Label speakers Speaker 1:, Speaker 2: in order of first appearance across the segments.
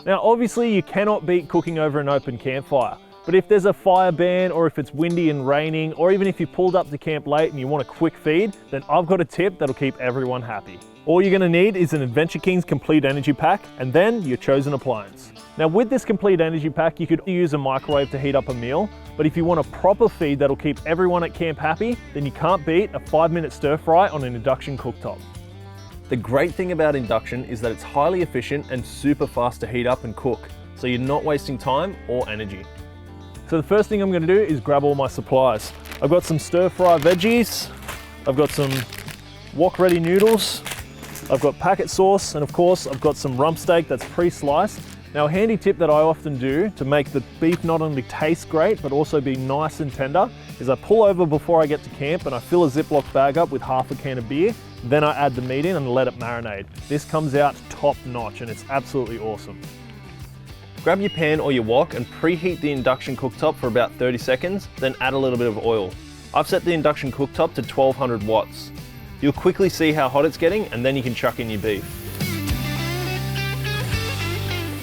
Speaker 1: Now obviously you cannot beat cooking over an open campfire, but if there's a fire ban or if it's windy and raining, or even if you pulled up to camp late and you want a quick feed, then I've got a tip that'll keep everyone happy. All you're gonna need is an Adventure Kings Complete Energy Pack and then your chosen appliance. Now with this Complete Energy Pack, you could use a microwave to heat up a meal, but if you want a proper feed that'll keep everyone at camp happy, then you can't beat a 5-minute stir fry on an induction cooktop. The great thing about induction is that it's highly efficient and super fast to heat up and cook, so you're not wasting time or energy. So the first thing I'm going to do is grab all my supplies. I've got some stir fry veggies, I've got some wok ready noodles, I've got packet sauce, and of course I've got some rump steak that's pre-sliced. Now a handy tip that I often do to make the beef not only taste great but also be nice and tender is I pull over before I get to camp and I fill a Ziploc bag up with half a can of beer. Then I add the meat in and let it marinate. This comes out top notch and it's absolutely awesome. Grab your pan or your wok and preheat the induction cooktop for about 30 seconds, then add a little bit of oil. I've set the induction cooktop to 1200 watts. You'll quickly see how hot it's getting and then you can chuck in your beef.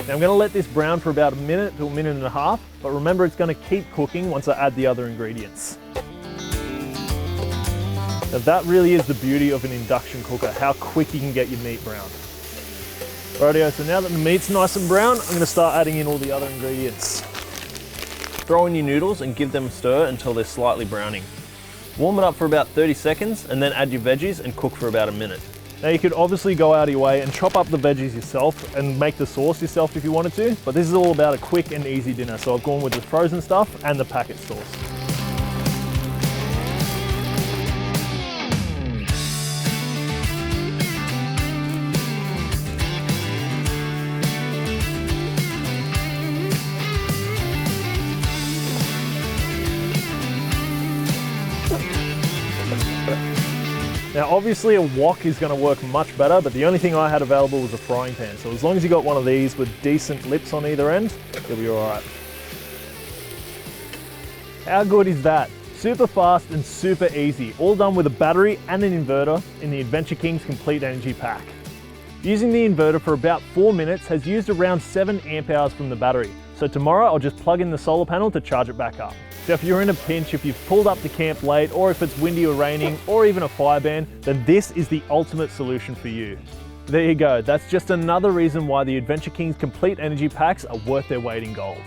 Speaker 1: Now I'm going to let this brown for about a minute to a minute and a half, but remember it's going to keep cooking once I add the other ingredients. Now that really is the beauty of an induction cooker, how quick you can get your meat browned. Rightio, so now that the meat's nice and brown, I'm going to start adding in all the other ingredients. Throw in your noodles and give them a stir until they're slightly browning. Warm it up for about 30 seconds and then add your veggies and cook for about a minute. Now you could obviously go out of your way and chop up the veggies yourself and make the sauce yourself if you wanted to, but this is all about a quick and easy dinner, so I've gone with the frozen stuff and the packet sauce. Now obviously a wok is going to work much better, but the only thing I had available was a frying pan. So as long as you got one of these with decent lips on either end, you'll be alright. How good is that? Super fast and super easy, all done with a battery and an inverter in the Adventure Kings Complete Energy Pack. Using the inverter for about 4 minutes has used around 7 amp hours from the battery. So tomorrow I'll just plug in the solar panel to charge it back up. So if you're in a pinch, if you've pulled up to camp late, or if it's windy or raining, or even a fire ban, then this is the ultimate solution for you. There you go, that's just another reason why the Adventure Kings Complete Energy Packs are worth their weight in gold.